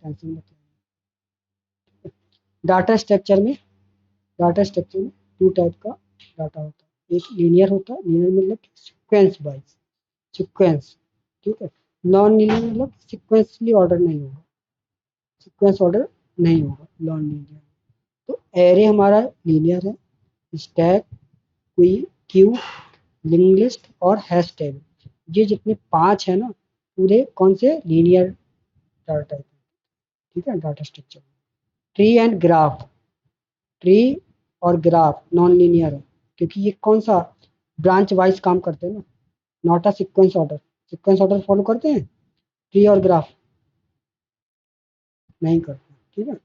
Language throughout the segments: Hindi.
टेंशन मत लेना। डाटा स्ट्रक्चर में टू टाइप का डाटा होता है, एक लीनियर होता है, लीनियर मतलब सीक्वेंस वाइज, सीक्वेंस, ठीक है। नॉन लीनियर मतलब सीक्वेंसली ऑर्डर नहीं होगा, सीक्वेंस ऑर्डर नहीं होगा नॉन लीनियर। तो एरे हमारा लीनियर है, स्टैक, क्यू, लिंक लिस्ट और हैश टेबल, ये जितने पांच है ना पूरे कौन से लीनियर डाटा टाइप, ठीक है, data structure. Tree and graph, tree और ग्राफ नॉन लीनियर है, क्योंकि ये कौन सा ब्रांच वाइज काम करते हैं ना, not a sequence order. Sequence order follow करते हैं ट्री और ग्राफ, नहीं करते, ठीक है।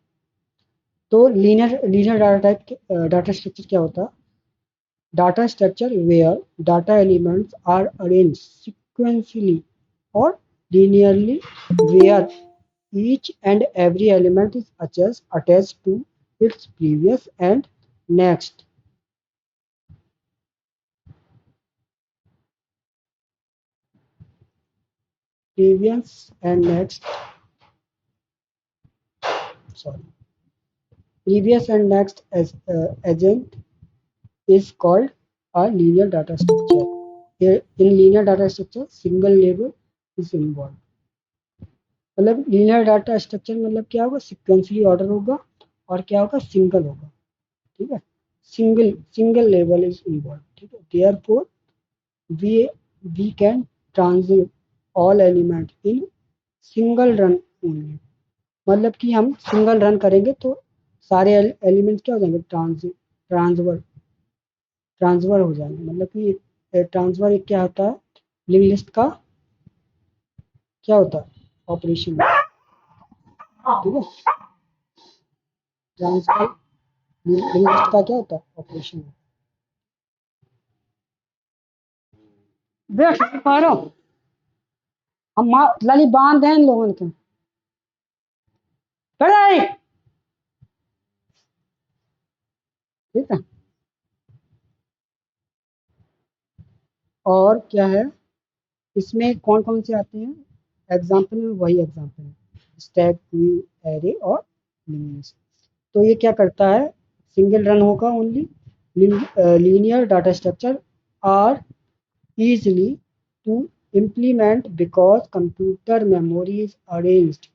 तो linear linear data type data structure क्या होता है? Data structure where data elements are arranged sequentially or linearly, where each and every element is attached to its previous and next. Previous and next, sorry. Previous and next as agent is called a linear data structure. Here, in linear data structure, single label is involved. मतलब लीनियर डाटा स्ट्रक्चर मतलब क्या होगा, सिक्वेंसली ऑर्डर होगा और क्या होगा, सिंगल होगा, ठीक है। सिंगल लेवल इज इन्वॉल्व, ठीक है। Therefore we we can translate all element in single run only, मतलब कि हम सिंगल रन करेंगे तो सारे एलिमेंट क्या हो जाएंगे, ट्रांसफर ट्रांसफर हो जाएंगे, मतलब कि ट्रांसफर एक क्या होता है, लिंक लिस्ट का क्या होता है, ऑपरेशन, ठीक है। ट्रांसफर लिंक लिस्ट का क्या होता है, ऑपरेशन। देख पा रहा हूँ हम लाली बांध हैं इन लोगों के, पढ़ाई, ठीक है। और क्या है, इसमें कौन कौन से आते हैं एग्जाम्पल में, वही एग्जाम्पल है, स्टैक, क्यू, एरे और लिस्ट। तो ये क्या करता है, सिंगल रन होगा only, linear data structure are easily to implement because computer memory is arranged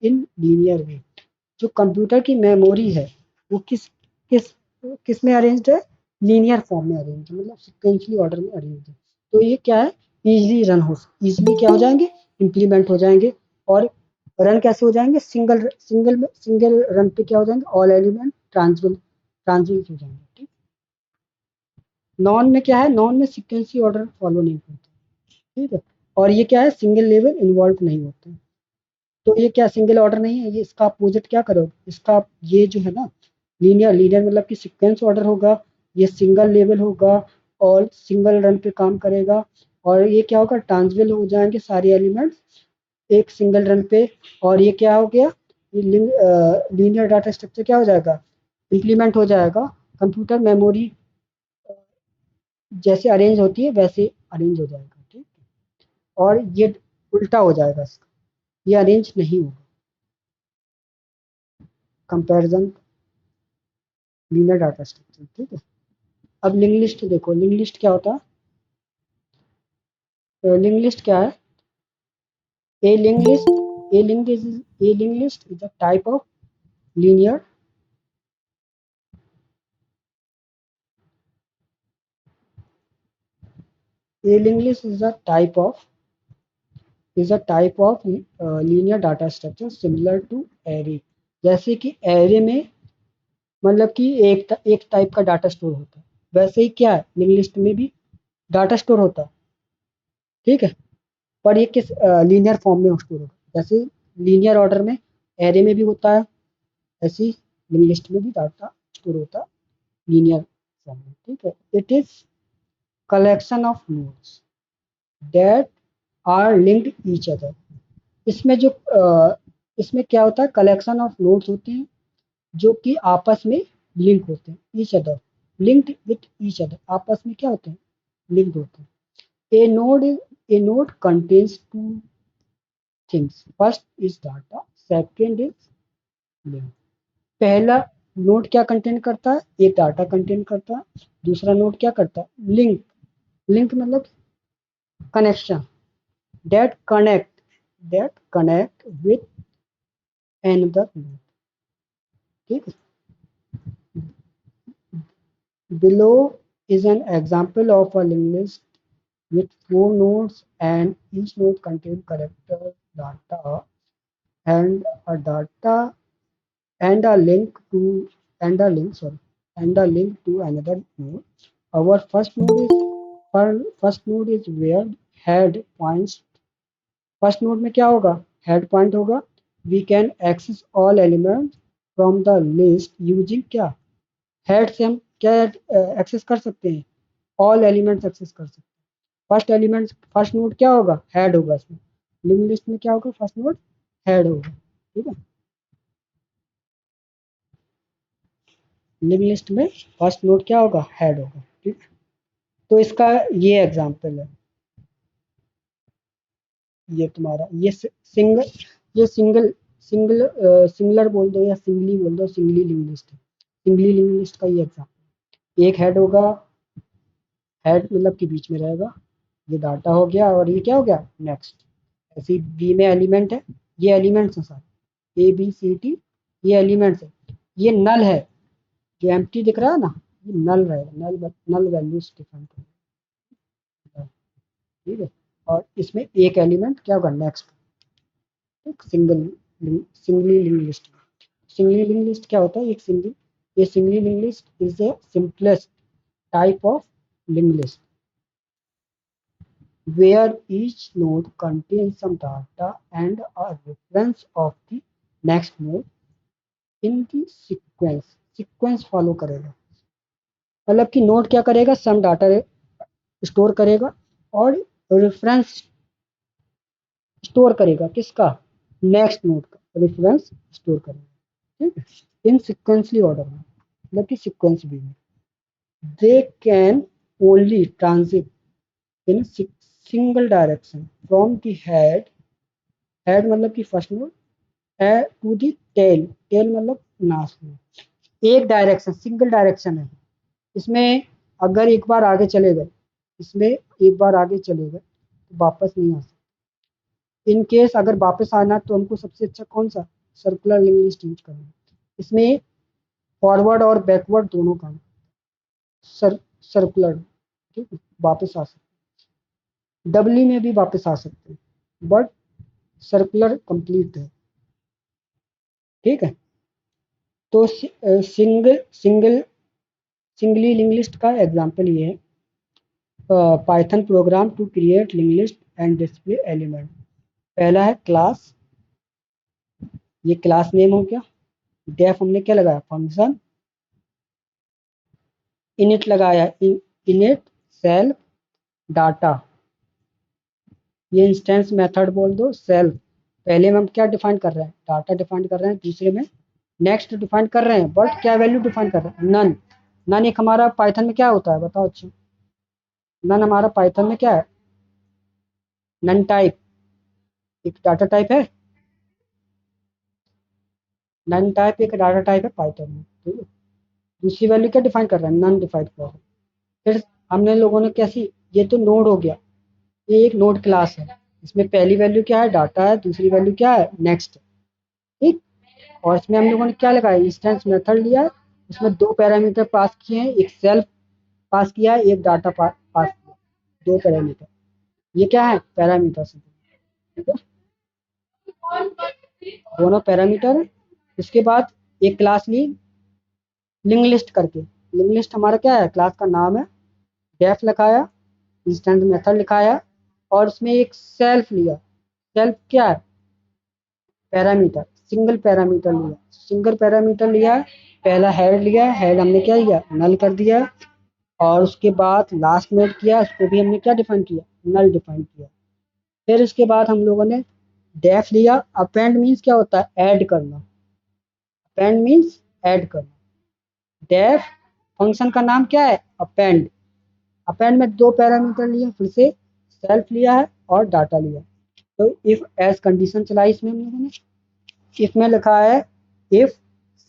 in linear way। जो कंप्यूटर की मेमोरी है वो किस किस में अरेंज्ड है, लीनियर फॉर्म में अरेंज है, मतलब सिक्वेंशली ऑर्डर में अरेंज है। तो ये क्या है, इजीली क्या हो जाएंगे, इम्प्लीमेंट हो जाएंगे। और रन कैसे हो जाएंगे, सिंगल रन पे क्या हो जाएंगे, ऑल एलिमेंट ट्रांसफर हो जाएंगे, ठीक। नॉन में क्या है, नॉन में सिक्वेंसी ऑर्डर फॉलो नहीं करते, ठीक है। और ये क्या है, सिंगल लेवल इन्वॉल्व नहीं होते। तो ये क्या सिंगल ऑर्डर नहीं है, ये इसका अपोजिट क्या करो, इसका ये जो है ना, लीनियर लीनियर मतलब कि सीक्वेंस ऑर्डर होगा, ये सिंगल लेवल होगा और सिंगल रन पे काम करेगा। और ये क्या होगा, ट्रांसफर हो जाएंगे सारे एलिमेंट्स एक सिंगल रन पे। और ये क्या हो गया, ये लीनियर डाटा स्ट्रक्चर क्या हो जाएगा, इम्प्लीमेंट हो जाएगा। कंप्यूटर मेमोरी जैसे अरेंज होती है वैसे अरेंज हो जाएगा, ठीक है। और ये उल्टा हो जाएगा इसका, ये अरेंज नहीं होगा। कंपैरिजन लीनियर डाटा स्ट्रक्चर, ठीक है। अब लिंक लिस्ट देखो, लिंक लिस्ट क्या होता है, लिंक लिस्ट क्या है, a link list a link list is a type of linear a link list is a type of linear data structure similar to array. जैसे कि एरे में मतलब कि एक टाइप का डाटा स्टोर होता है, वैसे ही क्या है लिंक लिस्ट में भी डाटा स्टोर होता है, ठीक है। पर ये किस लीनियर फॉर्म में स्टोर होगा, जैसे लीनियर ऑर्डर में एरे में भी होता है, ऐसे ही लिंक लिस्ट में भी डाटा स्टोर होता है लीनियर फॉर्म में, ठीक है। It is collection of nodes that are linked each other. इसमें जो इसमें क्या होता है, कलेक्शन ऑफ नोड्स होते हैं जो कि आपस में लिंक होते हैं, each other, linked with each other, आपस में क्या होते हैं, लिंक्ड होते हैं। A node contains two things. First is data. Second is link. पहला नोड क्या कंटेन करता है, एक डाटा कंटेन करता है, दूसरा नोड क्या करता है, लिंक। लिंक मतलब connection, that connect with another node। ठीक है। Below is an example of a linked list with four nodes and each node contains character data and a data and a link to and a link sorry and a link to another node. Our first node is where head points। First node में क्या होगा, हेड पॉइंट होगा। We can access all element from the list using क्या, हेड से हम क्या एक्सेस कर सकते हैं, ऑल एलिमेंट्स एक्सेस कर सकते हैं। फर्स्ट नोड क्या होगा, हेड होगा। इसमें लिंक लिस्ट में क्या होगा, फर्स्ट नोड हेड होगा। ठीक है, लिंक लिस्ट में फर्स्ट नोड क्या होगा, हेड होगा। ठीक है, तो इसका ये एग्जांपल है, ये तुम्हारा ये सिंगल सिंगल सिंगलर बोल दो या सिंगली बोल दो, सिंगली लिंक लिस्ट है। सिंगली लिंक लिस्ट का ये एग्जांपल, एक हेड होगा, हेड मतलब कि बीच में रहेगा, ये डाटा हो गया और ये क्या हो गया, नेक्स्ट। ऐसे बी में एलिमेंट है, ये एलिमेंट्स हैं सारे, ए बी सी टी, ये एलिमेंट्स है। ये नल है, जो एम्प्टी दिख रहा है ना, ये नल रहेगा, नल वैल्यूज डिफाइन करेगा। ठीक है, और इसमें एक एलिमेंट क्या होगा, नेक्स्ट। एक singly link list. Singly link list क्या होता है, एक सिंगल, ये singly link list is the simplest type of link list where each node contains some data and a reference of the next node in the sequence follow करेगा। मतलब कि नोड क्या करेगा, सम डाटा स्टोर करेगा और रेफरेंस स्टोर करेगा, किसका, नेक्स्ट नोड का रेफरेंस स्टोर करेगा। ठीक है, इन सिक्वेंसली ऑर्डर में, मतलब कि सीक्वेंस भी में। They can only transit in single direction from the head मतलब कि first node to the tail मतलब लास्ट नोड। एक डायरेक्शन, सिंगल डायरेक्शन है इसमें। अगर एक बार आगे चले गए, इसमें एक बार आगे चले गए तो वापस नहीं आ सकते। इन केस अगर वापस आना तो हमको सबसे अच्छा कौन सा, सर्कुलर लिंक लिस्ट यूज करना। इसमें फॉरवर्ड और बैकवर्ड दोनों काम, सर्कुलर, ठीक है, वापस आ सकते, डबली में भी वापस आ सकते हैं, बट सर्कुलर कंप्लीट है। ठीक है, तो सिंगली लिंक लिस्ट का एग्जांपल ये है, Python program to create link list and display element. पहला है क्लास, ये क्लास नेम हो गया। डेफ हमने क्या लगाया, फंक्शन इनिट लगाया, इनिट सेल्फ डाटा, ये इंस्टेंस मेथड बोल दो सेल्फ। पहले में हम क्या डिफाइन कर रहे हैं, डाटा डिफाइन कर रहे हैं, दूसरे में नेक्स्ट डिफाइन कर रहे हैं, बट क्या वैल्यू डिफाइन कर रहे हैं, नन। नन एक हमारा पाइथन में क्या होता है बताओ, अच्छा नन हमारा पाइथन में क्या है, नन टाइप, एक डाटा टाइप है, नन टाइप एक डाटा टाइप है पाइथन में। ठीक है, दूसरी वैल्यू क्या डिफाइन कर रहे हैं, नन डिफाइन कर रहे हैं। फिर हमने लोगों ने कैसी, ये तो नोड हो गया, ये एक नोड क्लास है, इसमें पहली वैल्यू क्या है, डाटा है, दूसरी वैल्यू क्या है, नेक्स्ट। ठीक, और इसमें हम लोगों ने क्या लगाया, इंस्टेंस मेथड लिया है, उसमें दो पैरामीटर पास किए हैं, एक सेल्फ पास किया है, एक डाटा पास किया, दो पैरामीटर, ये क्या है, पैरामीटर से। ठीक है, दोनों पैरामीटर। इसके बाद एक क्लास ली लिंक लिस्ट करके, लिंक लिस्ट हमारा क्या है, क्लास का नाम है, डेफ लगाया, इंस्टेंस मेथड लिखाया, और उसमें एक सेल्फ लिया। सेल्फ क्या है, पैरामीटर, सिंगल पैरामीटर लिया। पहला हेड लिया, हेड हमने क्या किया, नल कर दिया, और उसके बाद लास्ट नोड किया, उसको भी हमने क्या डिफाइन किया, नल डिफाइन किया। फिर इसके बाद हम लोगों ने डेफ लिया। अपेंड मीन्स क्या होता है, ऐड करना, अपेंड मीन्स ऐड करना। डेफ फंक्शन का नाम क्या है, अपेंड। अपेंड में दो पैरामीटर लिए, फिर से सेल्फ लिया है और डाटा लिया। तो इफ एज कंडीशन चलाई इसमें हम लोगों ने, इसमें लिखा है if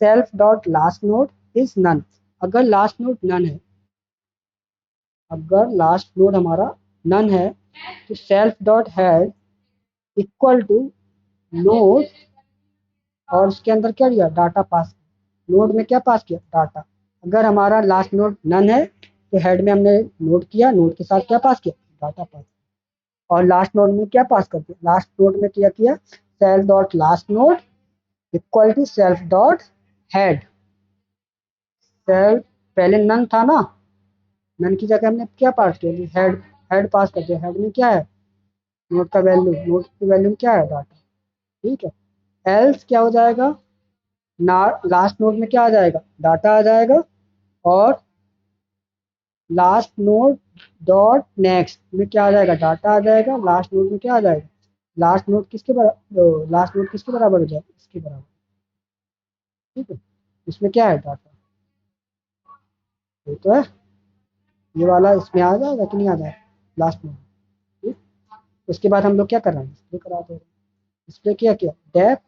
self dot last node is none. अगर लास्ट नोड नन है, अगर लास्ट नोड हमारा नन है, तो self dot head equal to node, और उसके अंदर क्या दिया, डाटा पास। नोड में क्या पास किया, डाटा। अगर हमारा लास्ट नोड नन है तो हेड में हमने नोड किया, नोड के साथ क्या पास किया, डाटा पास। और लास्ट नोड में क्या पास कर दिया, लास्ट नोड में क्या किया, self dot last node equal to self dot head. Self पहले नन था ना, नन की जगह हमने क्या पास किया, हेड। हेड पास कर दिया, हेड में क्या है, नोड का वैल्यू, नोड की वैल्यू में क्या है, डाटा। ठीक है। एल्स क्या हो जाएगा, ना लास्ट नोड में क्या आ जाएगा, डाटा आ जाएगा, और लास्ट नोड डॉट नेक्स्ट में क्या आ जाएगा, डाटा आ जाएगा, लास्ट नोड में क्या आ जाएगा, लास्ट नोड किसके बराबर, लास्ट नोड किसके बराबर हो जाएगा, इसके बराबर। ठीक है। इसमें क्या है, डाटा। ये तो है, ये वाला इसमें आ जाएगा कि नहीं आ जाएगा, लास्ट नोड। ठीक। उसके बाद हम लोग क्या कर रहे हैं, डिस्प्ले करा दे रहे हैं। डिस्प्ले क्या किया, डेफ।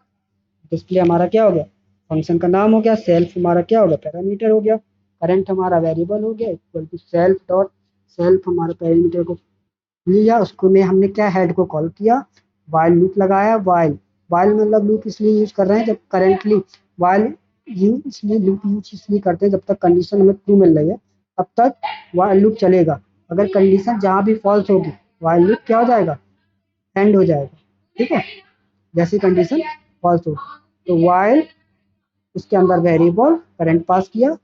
डिस्प्ले हमारा क्या हो गया, फंक्शन का नाम हो गया। सेल्फ हमारा क्या हो गया, पैरामीटर हो गया। करंट हमारा वेरिएबल हो गया, equal to self dot, self हमारा पैरामीटर को लिया, उसको में हमने क्या, हेड को कॉल किया, वाइल लूप लगाया। वाइल, वाइल मतलब लूप इसलिए यूज कर रहे हैं जब करेंटली, वाइल यू इसलिए लूप यूज इसलिए करते हैं जब तक कंडीशन हमें ट्रू मिल रही है तब तक वाइल लूप चलेगा। अगर कंडीशन जहाँ भी फॉल्स होगी, वाइल लूप क्या हो जाएगा, एंड हो जाएगा। ठीक है। जैसी कंडीशन फॉल्स हो, तो वाइल उसके अंदर वेरिएबल करंट पास किया।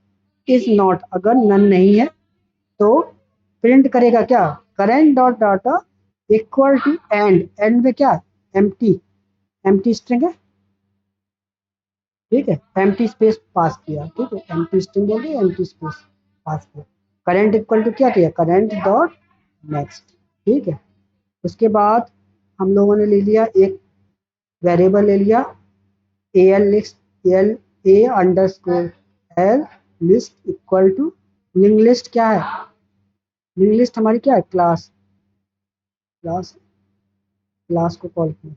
इज नॉट, अगर नन नहीं है तो प्रिंट करेगा क्या, current dot data equal to end. End में क्या, एम्प्टी, एम्प्टी स्ट्रिंग है। ठीक है, एम्प्टी स्पेस पास किया। ठीक है, एम्प्टी स्ट्रिंग बोल दिया, एम्प्टी स्पेस पास किया। करंट इक्वल टू क्या किया, करंट डॉट नेक्स्ट। ठीक है। उसके बाद हम लोगों ने ले लिया एक वेरिएबल ले लिया, L list, L A underscore L list equal to link list क्या है, लिंक लिस्ट हमारी क्या है, क्लास। क्लास, क्लास को कॉल किया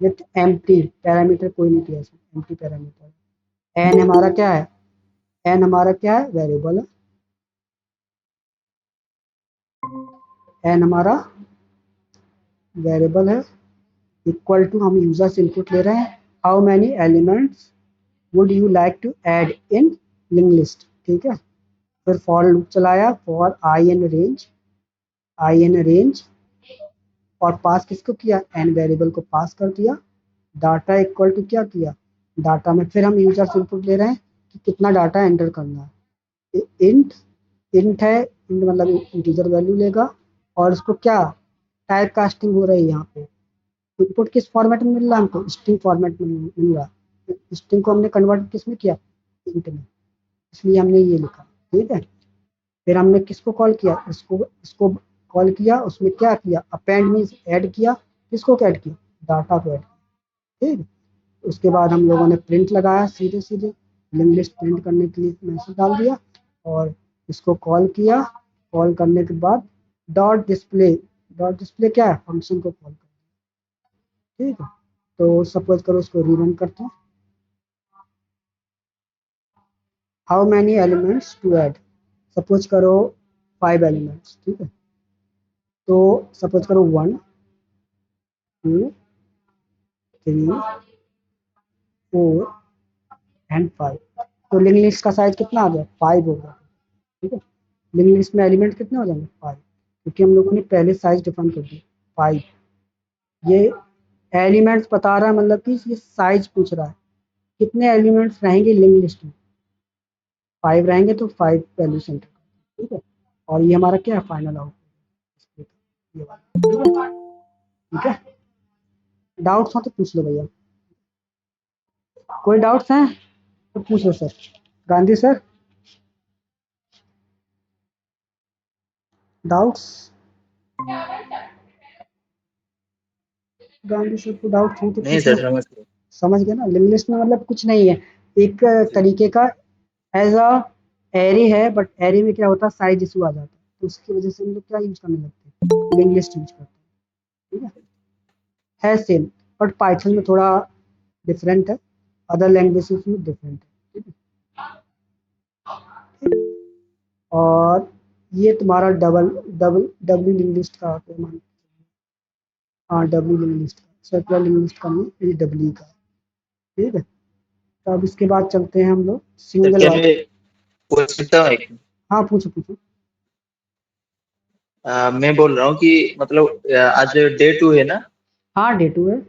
विथ एम्प्टी पैरामीटर, कोई नहीं दिया इसमें, एम्प्टी पैरामीटर। एन हमारा क्या है, एन हमारा क्या है, वेरिएबल है। एन हमारा वेरिएबल है, इक्वल टू हम यूजर से इनपुट ले रहे हैं, how many elements would you like to add in link list. ठीक है। फिर फॉर लूप चलाया, for I in range, I in range, और पास किसको किया, एन वेरिएबल को पास कर दिया। डाटा इक्वल टू क्या किया, डाटा में फिर हम यूजर से इनपुट ले रहे हैं कि कितना डाटा एंटर करना है। इंट, इंट है, इंट मतलब इंटीजर वैल्यू लेगा, और उसको क्या, टाइप कास्टिंग हो रही है यहाँ पे। इनपुट किस फॉर्मेट में मिल रहा है हमको, स्ट्रिंग फॉर्मेट में मिल रहा है। स्ट्रिंग को हमने कन्वर्ट किस में किया, इंट में, इसलिए हमने ये लिखा। ठीक है। फिर हमने किसको कॉल किया, इसको, इसको कॉल किया, उसमें क्या किया, अपेंड मीन्स ऐड किया। किसको ऐड किया, डाटा को ऐड किया। ठीक। उसके बाद हम लोगों ने प्रिंट लगाया, सीधे सीधे लिंक लिस्ट प्रिंट करने के लिए मैसेज डाल दिया, और इसको कॉल किया। कॉल करने के बाद डॉट डिस्प्ले, डॉट डिस्प्ले क्या है, फंक्शन को कॉल कर। ठीक है। तो सपोज करो उसको रीरन करते हैं, how many elements to add, suppose करो 5 एलिमेंट्स। ठीक है। तो सपोज करो 1 2 3 4 एंड 5। तो लिंक लिस्ट का साइज कितना आ गया, 5 होगा। ठीक है। लिंक लिस्ट में एलिमेंट कितने हो जाएंगे, 5, क्योंकि हम लोगों ने पहले साइज डिफाइन कर दी 5। ये एलिमेंट्स बता रहा है, मतलब कि ये साइज पूछ रहा है कितने एलिमेंट्स रहेंगे लिंक लिस्ट में। 5 रहेंगे तो 5 वैल्यू सेंटर। ठीक है। और ये हमारा क्या है, फाइनल आउटपुट, ये वाला। ठीक है। डाउट्स हो तो पूछ लो भैया, कोई डाउट्स हैं तो पूछ लो sir. Gandhi sir, doubts, Gandhi sir को डाउट्स हो तो नहीं पूछ लो। सर, समझ गए। समझ गए ना, लिंक लिस्ट में मतलब कुछ नहीं है, एक तरीके का एज अ एरे है, बट एरे में क्या होता है, साइज इशू आ जाता है, तो उसकी वजह से हम लोग क्या यूज करने लगते हैं, लिंक लिस्ट यूज करते हैं। ठीक है सेम। बट पाइथन में थोड़ा डिफरेंट है, अदर लैंग्वेजेस में डिफरेंट है, ठीक है। और ये तुम्हारा डबल डबल डब्ल्यू लिंग्विस्ट का क्या मान, हाँ डब्ल्यू लिंग्विस्ट का, सर्कुलर लिंग्विस्ट का नहीं, ये डब्ल्यू का, ठीक है। तो अब इसके बाद चलते हैं हम लोग सर सिंगल क्या वाले। मैं पूछ सकता हूँ एक? हाँ पूछो पूछो। मैं बोल रहा हूँ कि मतलब आज डे 2 है ना हाँ डे टू है।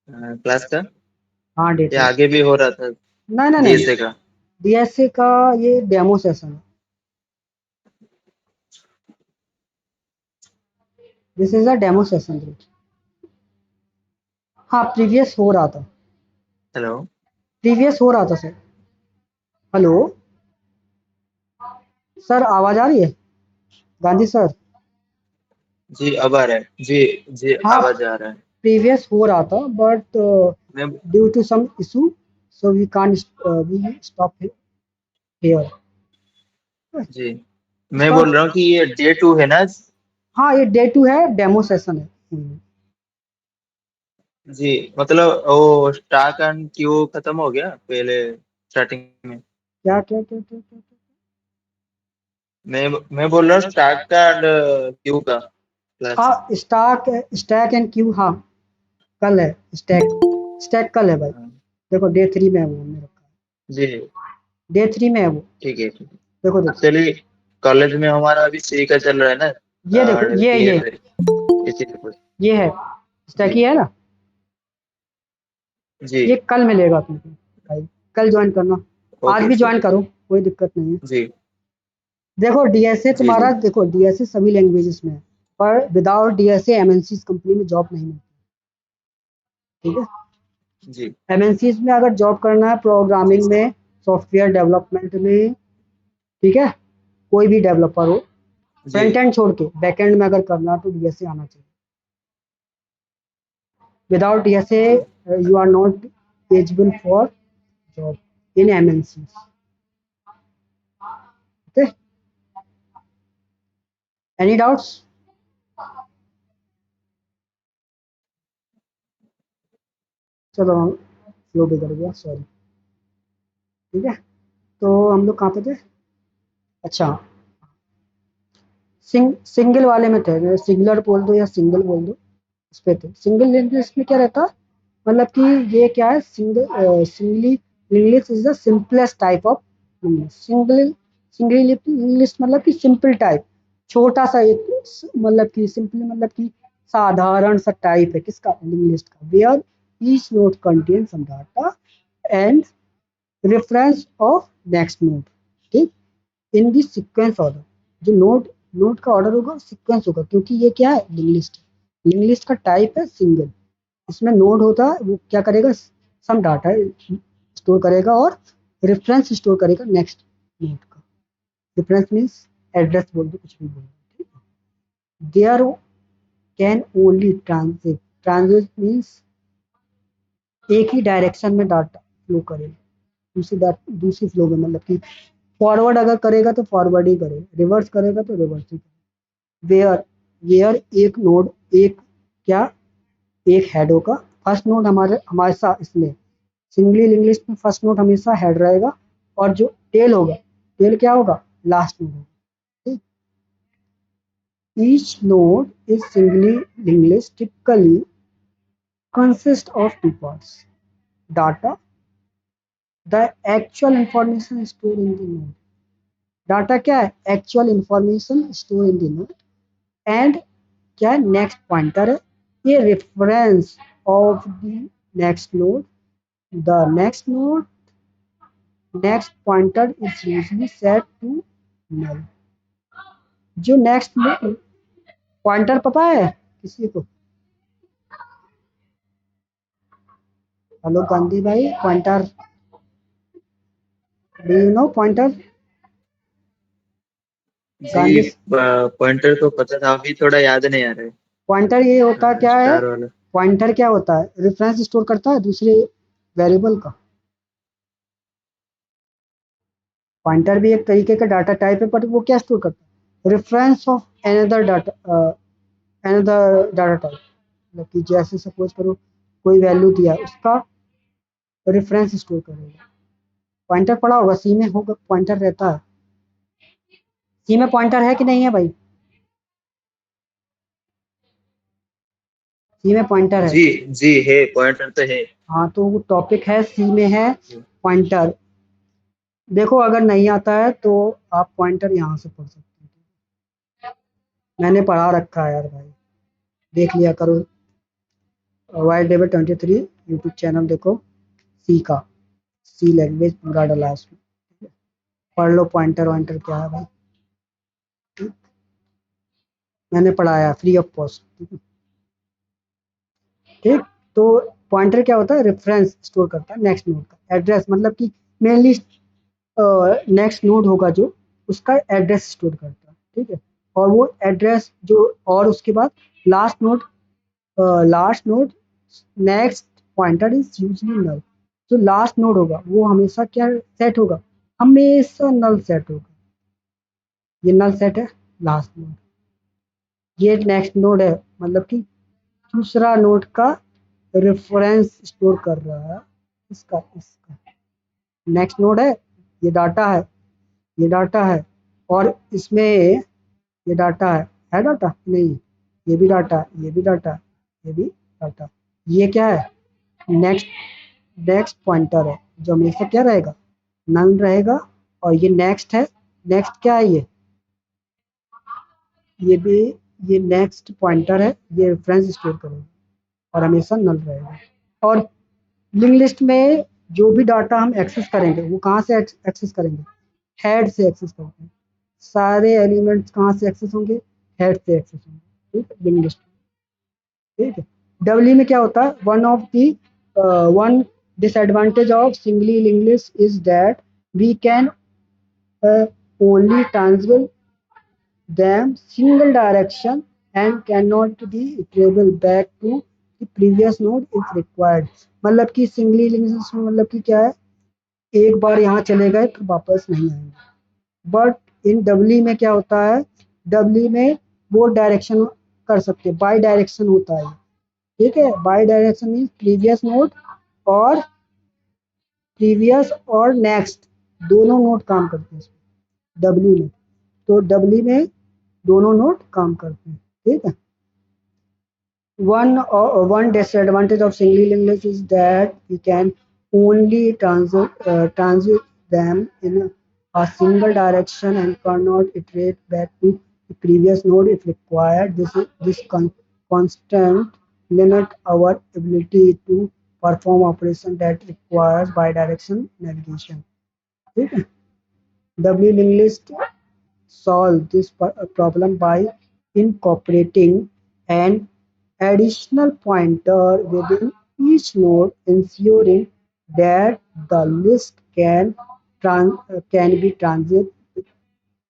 क्लास का? हाँ डे या टू। आगे भी हो रहा था नहीं नहीं नहीं, डीएसए का? डीएसए का ये डेमो सेशन है, this is a demo session. हाँ प्रीवियस हो रहा था, हेलो। प्रीवियस हो रहा था सर। हेलो सर, आवाज आ रही है गांधी सर? जी अब आ रहा है जी। जी हाँ आवाज आ रहा है। प्रीवियस हो रहा था बट मैं due to some issue so we can't we stop here. जी मैं इसका, बोल रहा हूँ कि ये डे 2 है ना आज? हाँ ये डे टू है, डेमो सेशन है। जी मतलब वो स्टाक एंड क्यू खत्म हो गया पहले स्टार्टिंग में। क्या क्या क्या क्या क्या, क्या? मैं बोल रहा हूँ स्टाक का एंड क्यू का क्लास। हाँ स्टाक, स्टैक एंड क्यू, हाँ कल है स्टैक, स्टैक कल है भाई। देखो डे थ्री में है वो, हमने रखा जी है डे थ्री में है वो। ठीक है ठीक है। देखो देखो, एक्चुअली कॉलेज में हमारा अभी सी का चल रहा है ये देखो ना डीएसए, इसीलिए पूछ। ये है स्टैक ही जी है ना। जी ये कल मिलेगा तुमको भाई, कल ज्वाइन करना, आज ओके भी सर। ज्वाइन करो, कोई दिक्कत नहीं है। जी देखो डीएसए जी जी तुम्हारा, देखो डीएसए सभी लैंग्वेजेस में है, पर विदाउट डीएसए एमएनसी कंपनी में जॉब नहीं मिलती, ठीक है। जी एमएनसी में अगर जॉब करना है जी प्रोग्रामिंग सर। में, सॉफ्टवेयर डेवलपमेंट में, ठीक है, कोई भी डेवलपर हो, जी फ्रंट एंड छोड़ के बैक एंड में अगर करना है तो डीएसए आना चाहिए। विदाउट डीएसए जी you are not eligible for job in MNC, okay. Any doubts? चलो फ्लो बिगड़ गया, सॉरी, ठीक है। तो हम लोग कहाँ पे थे? अच्छा, सिंगल वाले में थे, सिंगलर बोल दो या सिंगल बोल दो, उस पे थे। सिंगल लिंग्विस्ट में क्या रहता, मतलब कि ये क्या है, singly linguist is the simplest type of linguist. Singly linguist मतलब कि सिंपल टाइप, छोटा सा एक, मतलब कि सिंपली मतलब कि साधारण सा टाइप है किसका, लिंग्विस्ट का, where each node contain some data and reference of next node, ठीक, इन दी सीक्वेंस ऑर्डर। जो नोड नोड का ऑर्डर होगा सीक्वेंस होगा, क्योंकि ये क्या है, लिंग्विस्ट है, लिंग्विस्ट का टाइप है सिंगल। इसमें नोड होता है वो क्या करेगा, सम डाटा स्टोर करेगा और रेफरेंस स्टोर करेगा नेक्स्ट नोड का। रेफरेंस मीन्स एड्रेस बोल दो, कुछ भी बोल दो, ठीक है। There can only transit, transit means एक ही डायरेक्शन में डाटा फ्लो करे, दूसरी फ्लो में, मतलब कि फॉरवर्ड अगर करेगा तो फॉरवर्ड ही करे, रिवर्स करेगा तो रिवर्स ही करे। वेयर, वेयर एक नोड, एक क्या, एक हेड होगा। फर्स्ट नोड हमारे हमारे साथ इसमें सिंगली इंग्लिश में फर्स्ट नोड हमेशा हेड रहेगा, और जो टेल होगा, टेल क्या होगा, लास्ट नोड होगा। Each node is singly English typically consist of two parts: data, the actual information stored in the node, data क्या है, actual information store in the node, and क्या है, नेक्स्ट पॉइंटर है, ये reference of the next node, the next node next pointer is usually set to null. जो नेक्स्ट पॉइंटर पता है किसी को? हेलो गांधी भाई, pointer, do you know pointer? Gandhi, ji pointer तो पता था, अभी थोड़ा याद नहीं आ रहा पॉइंटर ये होता है क्या है, स्टार वाला। पॉइंटर क्या होता है, रेफरेंस स्टोर करता है दूसरे वेरिएबल का। पॉइंटर भी एक तरीके का डाटा टाइप है, पर वो क्या स्टोर करता है, reference of another data, another data type, मतलब कि जैसे सपोज करो कोई वैल्यू दिया उसका रेफरेंस स्टोर करेगा। पॉइंटर पड़ा होगा, सी में होगा, पॉइंटर रहता है। सी में पॉइंटर है कि नहीं है भाई? सी में पॉइंटर है। जी जी है, पॉइंटर तो है। हाँ तो वो टॉपिक है, सी में है पॉइंटर। देखो अगर नहीं आता है तो आप पॉइंटर यहाँ से पढ़ सकते हो। मैंने पढ़ा रखा है यार भाई, देख लिया करो। वाई डेविड 23 यूट्यूब चैनल देखो, सी का, सी लैंग्वेज पूरा डला है उसमें। पढ़ लो पॉइंटर वॉइंटर क्या है भाई, ठीक? मैंने पढ़ाया फ्री ऑफ कॉस्ट, ठीक है? ठीक। तो पॉइंटर क्या होता है? रेफरेंस स्टोर करता है नेक्स्ट नोड का एड्रेस, मतलब कि मेनली नेक्स्ट नोड होगा जो, उसका एड्रेस स्टोर करता है, ठीक है? और वो एड्रेस जो, और उसके बाद last node, last node next pointer is usually null. जो लास्ट नोड होगा वो हमेशा क्या सेट होगा? हमेशा नल सेट होगा। ये नल सेट है लास्ट नोड, ये नेक्स्ट नोड है, मतलब कि दूसरा नोड का रेफरेंस स्टोर कर रहा है, इसका इसका नेक्स्ट नोड है। ये डाटा है, ये डाटा है, और इसमें ये डाटा है डाटा नहीं, ये भी डाटा, ये भी डाटा, ये भी डाटा। ये क्या है? नेक्स्ट, नेक्स्ट पॉइंटर है जो हमेशा क्या रहेगा? नल रहेगा। और ये नेक्स्ट है, नेक्स्ट क्या है? ये भी, ये नेक्स्ट पॉइंटर है, ये रेफरेंस स्टोर करेगा और हमेशा नल रहेगा। और लिंक लिस्ट में जो भी डाटा हम एक्सेस करेंगे वो कहाँ से एक्सेस करेंगे? हेड से एक्सेस करते हैं। सारे एलिमेंट्स कहाँ से एक्सेस होंगे? हेड से एक्सेस होंगे, ठीक है? लिंक लिस्ट, ठीक है? डब्ल्यू में क्या होता है? One disadvantage of singly link list is that we can only transfer them single direction and cannot be travel back to the previous node if required। मतलब कि सिंगली लिंक में मतलब कि क्या है? एक बार यहाँ चले गए तो वापस नहीं आएंगे। बट इन डब्ली में क्या होता है? डब्ली में वो डायरेक्शन कर सकते हैं, बाई डायरेक्शन होता है, ठीक है? By direction means previous node और प्रीवियस और नेक्स्ट दोनों नोड काम करते हैं डब्ल्यू में। तो डब्ल्यू में दोनों नोड काम करते हैं, ठीक है? One disadvantage of single English is that we can only transit them in a single direction and cannot iterate back to the previous node if required. This constant limit our ability to perform operation that requires bidirectional navigation. ठीक है? W linguist solve this problem by incorporating an additional pointer within each node, ensuring that the list can be transit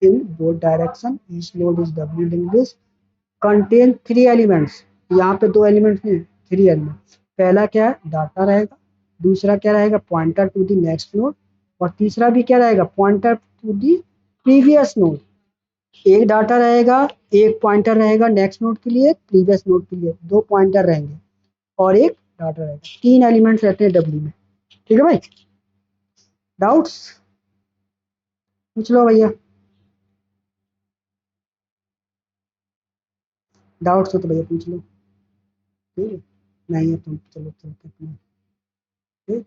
in both direction. Each node is W linked list contain three elements। यहाँ पे दो एलिमेंट्स नहीं, थ्री एलिमेंट्स। पहला क्या है? डाटा रहेगा। दूसरा क्या रहेगा? Pointer to the next node. और तीसरा भी क्या रहेगा? Pointer to the previous node. एक डाटा रहेगा, एक पॉइंटर रहेगा नेक्स्ट नोड के लिए, प्रीवियस नोड के लिए दो पॉइंटर रहेंगे और एक डाटा रहेगा। तीन एलिमेंट्स रहते हैं डब्ल्यू में, ठीक है भाई? डाउट्स पूछ लो भैया, डाउट्स हो तो भैया पूछ लो, ठीक है? नहीं है तो चलो चलते अपना, ठीक।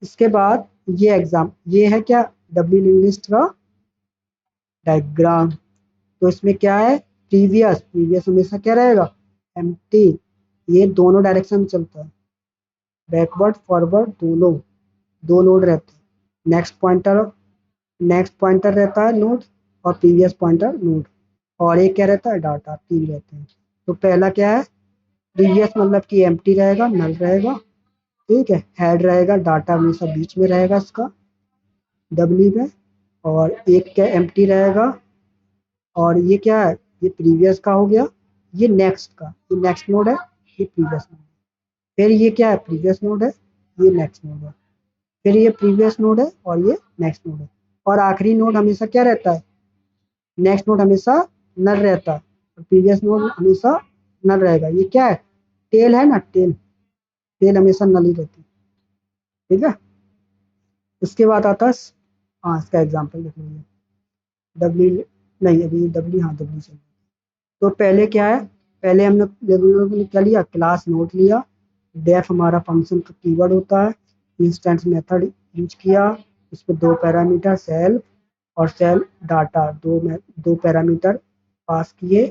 इसके बाद ये एग्जाम, ये है क्या? डब्ल्यू लिस्ट का डायग्राम। तो इसमें क्या है? प्रीवियस, प्रीवियस हमेशा क्या रहेगा? एम्प्टी। ये दोनों डायरेक्शन में चलता है, बैकवर्ड फॉरवर्ड दोनों, दो नोड रहते हैं। नेक्स्ट पॉइंटर रहता है नोड, और प्रीवियस पॉइंटर नोड, और एक क्या रहता है? डाटा। तीन रहते हैं। तो पहला क्या है? प्रीवियस मतलब कि एम्प्टी रहेगा, नल रहेगा, ठीक है? हेड रहेगा, डाटा हमेशा बीच में रहेगा इसका डब्ल्यू में। और एक क्या? एम्प्टी रहेगा। और ये क्या है? ये प्रीवियस का हो गया, ये नेक्स्ट का, ये नेक्स्ट नोड है, ये प्रीवियस नोड है। फिर ये क्या है? प्रीवियस नोड है, ये नेक्स्ट नोड है। फिर ये प्रीवियस नोड है और ये नेक्स्ट नोड है। और आखिरी नोड हमेशा क्या रहता है? नेक्स्ट नोड हमेशा नल रहता है और प्रीवियस नोड हमेशा नल रहेगा। ये क्या है? टेल है ना, टेल, टेल हमेशा नल ही रहती है, ठीक है। उसके बाद आता है, हाँ इसका एग्जाम्पल देख लीजिए, डब्ल्यू, नहीं अभी डब्ल्यू, हाँ डब्ल्यू से। तो पहले क्या है, पहले हमने लोगों ने क्या लिया, क्लास नोट लिया, डेफ हमारा फंक्शन का कीवर्ड होता है, इंस्टेंस मेथड यूज किया, उस पर दो पैरामीटर सेल्फ और सेल्फ डाटा, दो पैरामीटर पास किए।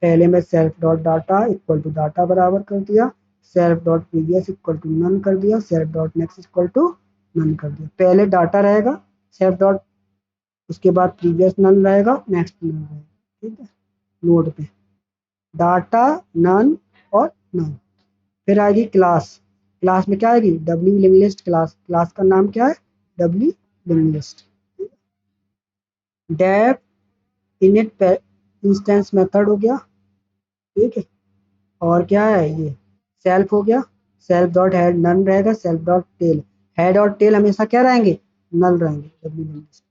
पहले में self dot data equal to data बराबर कर दिया, self dot previous equal to none कर दिया, self dot next equal to none कर दिया। पहले डाटा रहेगा सेल्फ डॉट, उसके बाद प्रीवियस नन रहेगा, नेक्स्ट नन रहेगा, ठीक है। नोड पे डाटा नन और नन। फिर आएगी क्लास, क्लास में क्या आएगी, W link list class, class का नाम क्या है, W link list. Def init instance method हो गया, ठीक है। और क्या है ये, सेल्फ हो गया, सेल्फ डॉट हेड नन रहेगा, सेल्फ डॉट टेल, हेड और टेल हमेशा क्या रहेंगे, नल रहेंगे, डब्ल्यू लिंक लिस्ट,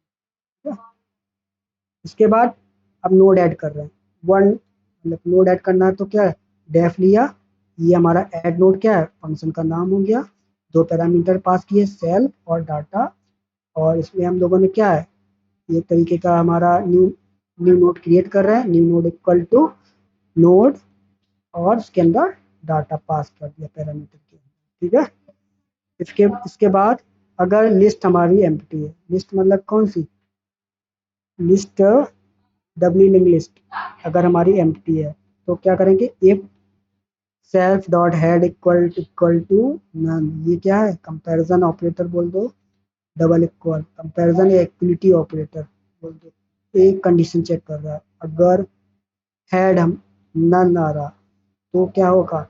ठीक है। इसके बाद अब नोड ऐड कर रहे हैं, वन मतलब नोड ऐड करना है तो क्या है, डेफ लिया, ये हमारा ऐड नोड क्या है, फंक्शन का नाम हो गया, दो पैरामीटर पास किए सेल्फ और डाटा, और इसमें हम लोगों ने क्या है, ये तरीके का हमारा न्यू न्यू नोड क्रिएट कर रहे हैं, new node equal to node, और उसके अंदर डाटा पास कर दिया पैरामीटर के, ठीक है। इसके इसके बाद अगर लिस्ट हमारी एम्प्टी है, लिस्ट मतलब कौन सी लिस्ट, डब्ल्यू लिंक लिस्ट अगर हमारी एम्प्टी है तो क्या करेंगे, if self dot head equal to none, ये क्या है, कंपैरिजन ऑपरेटर बोल दो, डबल इक्वल कंपैरिजन या इक्वलिटी ऑपरेटर बोल दो, एक कंडीशन चेक कर रहा है, अगर हेड हम नन आ रहा तो क्या होगा,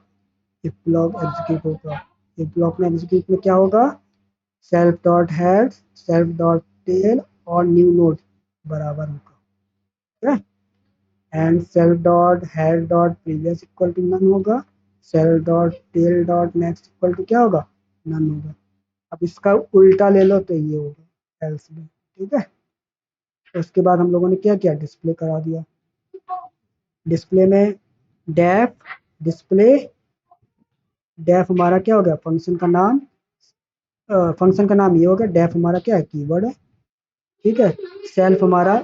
इफ ब्लॉक एग्जीक्यूट होगा, इफ ब्लॉक में एग्जीक्यूट में क्या होगा, self dot head self dot tail और न्यू नोड बराबर होगा, ठीक है। And self dot head dot previous equal to none होगा, self dot tail dot next equal to क्या होगा, नन होगा। अब इसका उल्टा ले लो तो ये होगा एल्स में, ठीक है। उसके बाद हम लोगों ने क्या किया, डिस्प्ले करा दिया, डिस्प्ले में डेफ डिस्प्ले, डेफ हमारा क्या हो गया, फंक्शन का नाम, फंक्शन का नाम ये हो गया, डेफ हमारा क्या है, कीवर्ड है, ठीक है। सेल्फ हमारा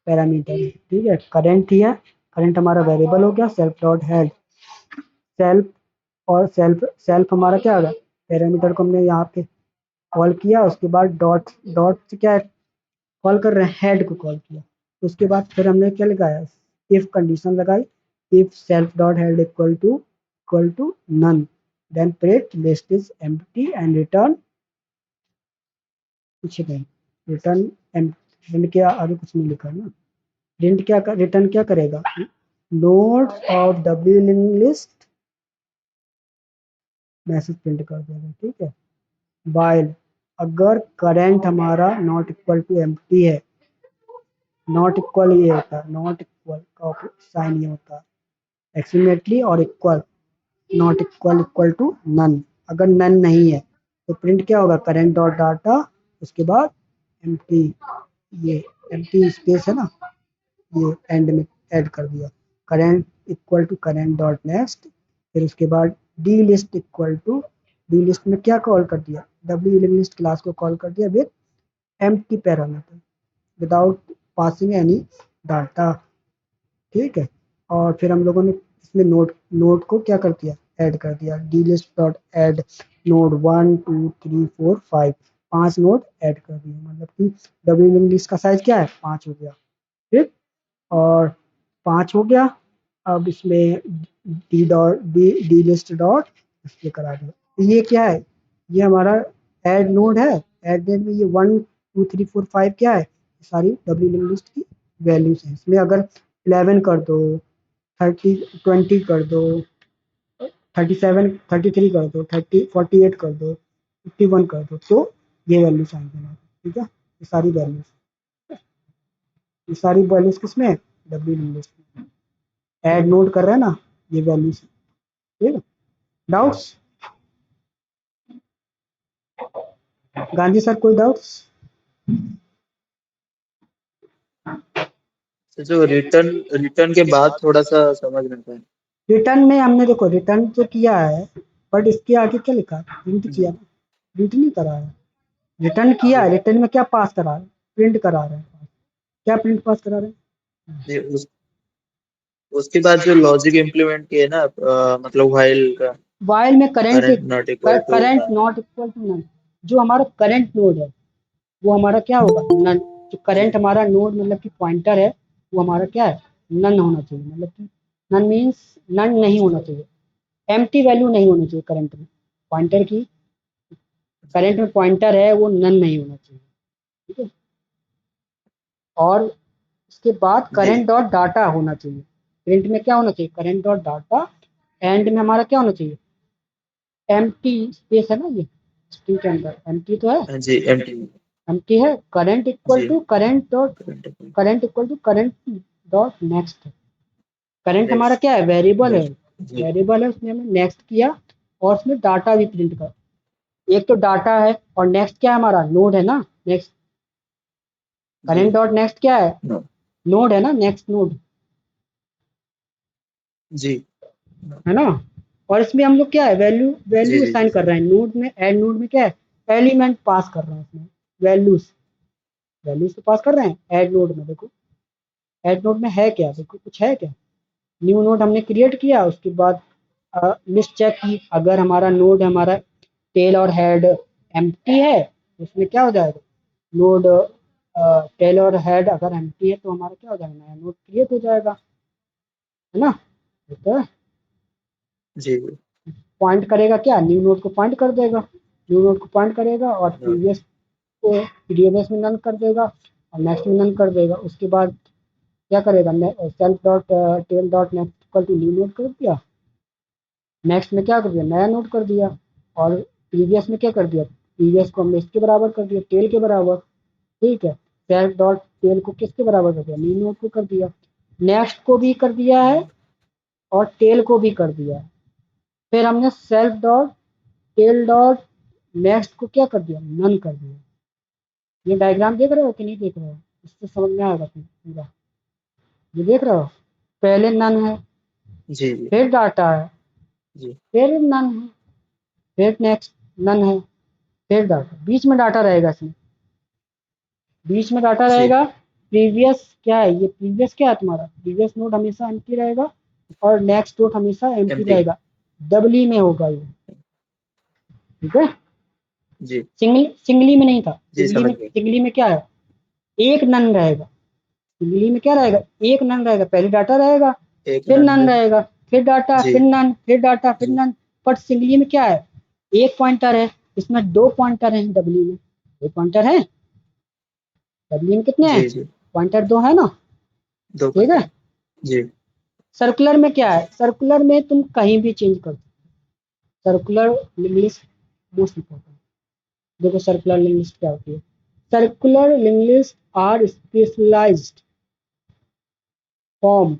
पैरामीटर है, ठीक है। करेंट ही है, करेंट हमारा वेरिएबल हो गया, सेल्फ डॉट हेड सेल्फ, और सेल्फ सेल्फ हमारा क्या होगा, पैरामीटर को हमने यहाँ पे कॉल किया, उसके बाद डॉट डॉट से क्या कॉल कर रहे हैं, हेड को कॉल किया, उसके बाद फिर हमने क्या लगाया, इफ कंडीशन लगाई, if self dot head equal to none, then print list is empty and return, कुछ नहीं, रिटर्न प्रिंट के आगे कुछ नहीं लिखा है ना, प्रिंट क्या कर, रिटर्न क्या करेगा, node of W list message print कर देगा, ठीक है। वाइल अगर करंट हमारा नॉट इक्वल टू एम्प्टी है, नॉट इक्वल ये होता है, नॉट इक्वल का साइन ये होता है एक्सीमेटली, और equal, not equal equal to none, अगर नन नहीं है तो प्रिंट क्या होगा, करंट डॉट डाटा, उसके बाद एम्प्टी, ये एम्प्टी स्पेस है ना, ये एंड में ऐड कर दिया, current equal to current dot next, फिर उसके बाद D list equal to, D list में क्या कॉल कर दिया, डब्ल्यू लिस्ट क्लास को कॉल कर दिया with empty parameter without passing any data, ठीक है। और फिर हम लोगों ने इसमें नोड नोड को क्या कर दिया, ऐड कर दिया, D list dot add node 1 2 3 4 5, पांच नोड ऐड कर दिए, मतलब कि डब्ल्यू लिस्ट का साइज क्या है, 5 हो गया, ठीक। और 5 हो गया, अब इसमें D dot D list dot display करा दिया, तो ये क्या है, ये हमारा ऐड नोड है, ऐड नोड में ये 1 2 3 4 5 क्या है, सारी डब्ल्यू लिस्ट की वैल्यूज हैं, इसमें अगर 11 कर दो, 20 कर दो, 37 33 कर दो, 48 कर दो, 51 कर दो, तो ये वैल्यूज आएंगे हमारे, ठीक है। ये सारी वैल्यूज किसमें, डब्ल्यू लिस्ट में ऐड नोट कर रहे हैं ना, ये वैल्यूज, ठीक है। डाउट्स, गांधी सर कोई डाउट्स, जो रिटर्न रिटर्न के बाद थोड़ा सा समझ में आता है। रिटर्न में हमने देखो रिटर्न तो किया है, बट इसके आगे क्या लिखा है, प्रिंट किया जी ना, प्रिंट नहीं करा है। रिटर्न किया है, जी रिटर्न में क्या पास करा है, प्रिंट करा रहे हैं। क्या प्रिंट पास करा रहे हैं? जी। उसके बाद जो लॉजिक इम्प्लीमेंट किए ना, मतलब व्हाइल का, वाइल में current, current not equal to. Current not equal to none. जो हमारा करंट नोड है वो हमारा क्या होगा, नन। जो करंट जी हमारा नोड मतलब कि पॉइंटर है, वो हमारा क्या है, नन होना चाहिए। मतलब कि नन मीन्स नन नहीं जी होना चाहिए, एम्प्टी वैल्यू नहीं होनी चाहिए करंट में। पॉइंटर की, जी करंट में पॉइंटर है वो नन नहीं होना चाहिए, ठीक है। और उसके बाद जी करंट डॉट डाटा होना चाहिए। प्रिंट में क्या होना चाहिए, करंट डॉट डाटा। एंड में हमारा क्या होना चाहिए, एम्प्टी स्पेस है ना, ये स्ट्रिंग के अंदर एम्प्टी तो है, हाँ जी, एमटी। एम्प्टी है। करंट इक्वल जी to current dot, current equal current equal to current dot next. Current हमारा नेक्स्ट। क्या है, वेरिएबल है, नेक्स्ट। जी वेरिएबल है, उसमें हमने नेक्स्ट किया और उसमें डाटा भी प्रिंट कर। एक तो डाटा है और नेक्स्ट क्या है, हमारा नोड है ना, नेक्स्ट। जी। करंट डॉट नेक्स्ट क्या है, नो। नोड है ना, नेक्स्ट नोड, जी है ना। और इसमें हम लोग क्या है, वैल्यू, जी वैल्यू जी जी असाइन कर रहे हैं नोड में। ऐड नोड में क्या है, एलिमेंट पास कर रहे हैं इसमें, वैल्यूज, वैल्यूज तो पास कर रहे हैं ऐड नोड में। देखो ऐड नोड में है क्या, देखो कुछ है क्या, न्यू नोड हमने क्रिएट किया। उसके बाद लिस्ट चेक की, अगर हमारा नोड हमारा टेल और हेड एम्प्टी है, उसमें क्या हो जाएगा, नोड टेल और हेड अगर एम्प्टी है तो हमारा क्या हो जाएगा, नया नोड क्रिएट हो जाएगा, है ना। तो जी। पॉइंट करेगा क्या, न्यू नोड को पॉइंट कर देगा, न्यू नोड को पॉइंट करेगा और नो। प्रीवियस को प्रीवियस में नन कर देगा और नेक्स्ट में नन कर देगा। उसके बाद क्या करेगा, self dot tail dot next equal to new node कर दिया, नेक्स्ट में क्या कर दिया, नया नोड कर दिया। और प्रीवियस में क्या कर दिया, प्रीवियस को हमने इसके बराबर कर दिया, टेल के बराबर, ठीक है। सेल्फ डॉट टेल को किसके बराबर कर दिया, न्यू नोड को कर दिया। नेक्स्ट को भी कर दिया है और टेल को भी कर दिया है। फिर हमने self dot tail dot next को क्या कर दिया, नन कर दिया। ये डायग्राम देख रहे हो कि नहीं देख रहे हो, इससे समझ में आएगा पूरा। ये देख रहे हो, पहले नन है, जी जी फिर डाटा है, जी फिर नन है, फिर नेक्स्ट नन है, फिर डाटा, बीच में डाटा रहेगा इसमें, बीच में डाटा जी रहेगा। प्रीवियस क्या है, ये प्रीवियस क्या है तुम्हारा, प्रीवियस नोड हमेशा एम्प्टी रहेगा और नेक्स्ट नोड हमेशा एम्प्टी एमटी। रहेगा। डबली में होगा ये, ठीक है। जी सिंगली में नहीं था, जी सिंगली समझ में, गए। सिंगली में क्या है, एक नन रहेगा। सिंगली में क्या रहेगा, एक नन रहेगा, पहले डाटा रहेगा, एक फिर नन नंबर। रहेगा, फिर डाटा, जी फिर नन, फिर डाटा, फिर जी नन। बट सिंगली में क्या है, एक पॉइंटर है, इसमें दो पॉइंटर हैं डब्ल्यू में, दो पॉइंटर है, डब्ल्यू में कितने हैं, जी जी। पॉइंटर दो है ना, दो ठीक है। पॉइंटर। जी सर्कुलर में क्या है, सर्कुलर में तुम कहीं भी चेंज कर सकते हो। सर्कुलर लिस्ट मोस्ट इंपॉर्टेंट, देखो सर्कुलर लिस्ट क्या होती है। Circular list are specialized form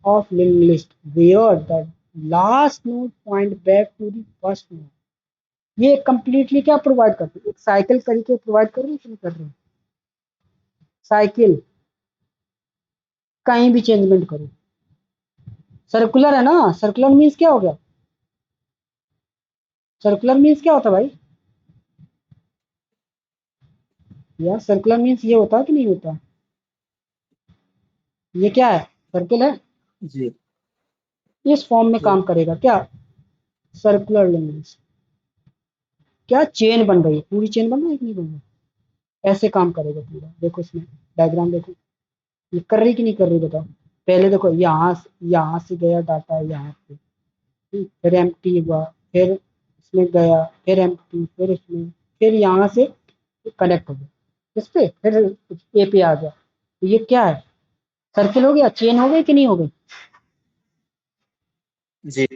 of linked list where the last node point back to the first node। ये कंप्लीटली क्या प्रोवाइड करते हैं, एक साइकिल तरीके प्रोवाइड कर रहे हैं कि नहीं कर रहे हैं, साइकिल, कहीं भी चेंजमेंट करो। सर्कुलर है ना, सर्कुलर मीन्स क्या हो गया, सर्कुलर मीन्स क्या होता है भाई, यार सर्कुलर मीन्स ये होता है कि नहीं होता, ये क्या है, सर्किल है, जी इस फॉर्म में जी काम करेगा क्या, सर्कुलर लिंक्स। क्या चेन बन रही है, पूरी चेन बन रही है कि नहीं बन रही, ऐसे काम करेगा पूरा। देखो इसमें डायग्राम देखो, ये कर रही कि नहीं कर रही बताओ। पहले देखो यहाँ से गया डाटा यहाँ पे, फिर एम्प्टी हुआ, फिर इसमें गया, फिर एम्प्टी, फिर इसमें, फिर यहाँ से कनेक्ट हो गया इस पे, फिर ए पे आ गया। तो ये क्या है, सर्किल हो गया, चेन हो गई कि नहीं हो गई, जी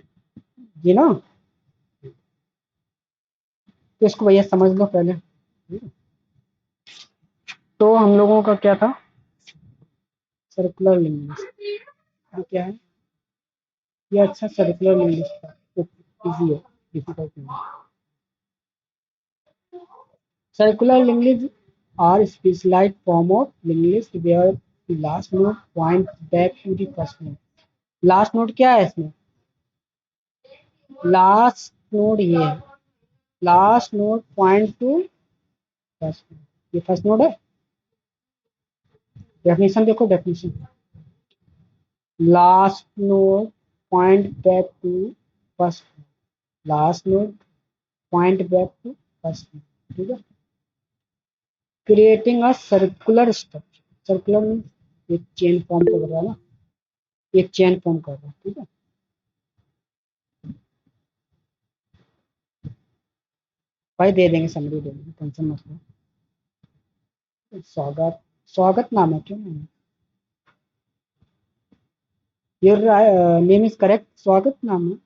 ये ना। तो इसको भैया समझ लो पहले। तो हम लोगों का क्या था, सर्कुलर लिंग्विस्टिक्स, ये क्या है, ये अच्छा सर्कुलर लिंग्विस्टिक्स था, इजी है, डिफिकल्ट नहीं है। Circular linguists are specialized form of linguist where the last node points back to the first node। Last node क्या है इसमें, लास्ट नोड ये है, last node point to first node, ये फर्स्ट नोड है। डेफिनेशन देखो, definition, last node point back to first, last node point back to first node, ठीक है। Creating a circular structure, circular mean एक चेन फॉर्म कर रहा है ना, एक चेन फॉर्म कर रहा है, ठीक है। भाई दे देंगे, समरी दे देंगे, टेंशन मत लो। स्वागत, स्वागत नाम है, क्यों नहीं? योर नेम इज करेक्ट, स्वागत नाम है,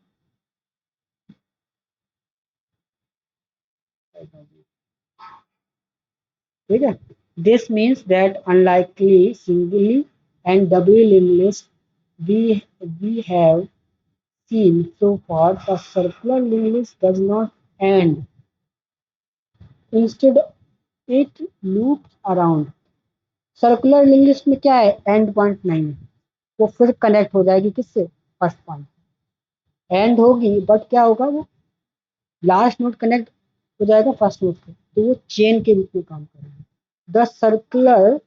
ठीक है। This means that unlikely singly and doubly link list we have seen so far, the circular linked list does not end. Instead, it loops around. Circular link list में क्या है, एंड पॉइंट नहीं है, वो फिर कनेक्ट हो जाएगी किससे, फर्स्ट पॉइंट। एंड होगी बट क्या होगा, वो लास्ट नोड कनेक्ट हो जाएगा फर्स्ट नोड से, तो वो चेन के रूप में काम करेगा। The circular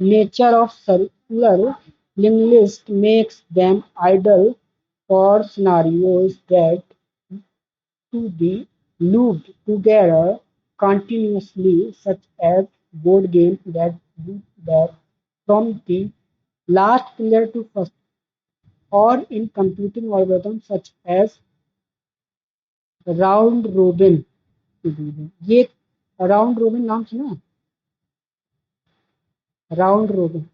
nature of circular link list makes them ideal for scenarios that to be looped together continuously, such as board games that loop back from the last player to first, or in computing algorithms such as round robin. ये राउंड रोबिन नाम सुना है? राउंड रोबिन